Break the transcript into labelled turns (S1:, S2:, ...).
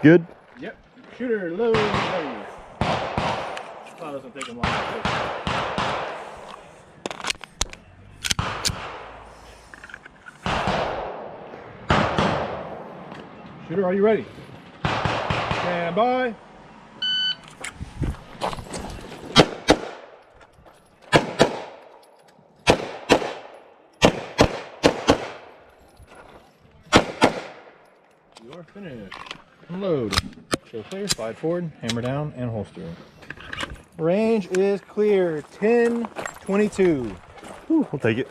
S1: Good?
S2: Yep. Shooter, load, ready. Thought this would take him long. Shooter, are you ready? Stand by. You are finished. Unload. Show clear, slide forward, hammer down, and holster. Range is clear, 10-22.
S1: Ooh, I'll take it.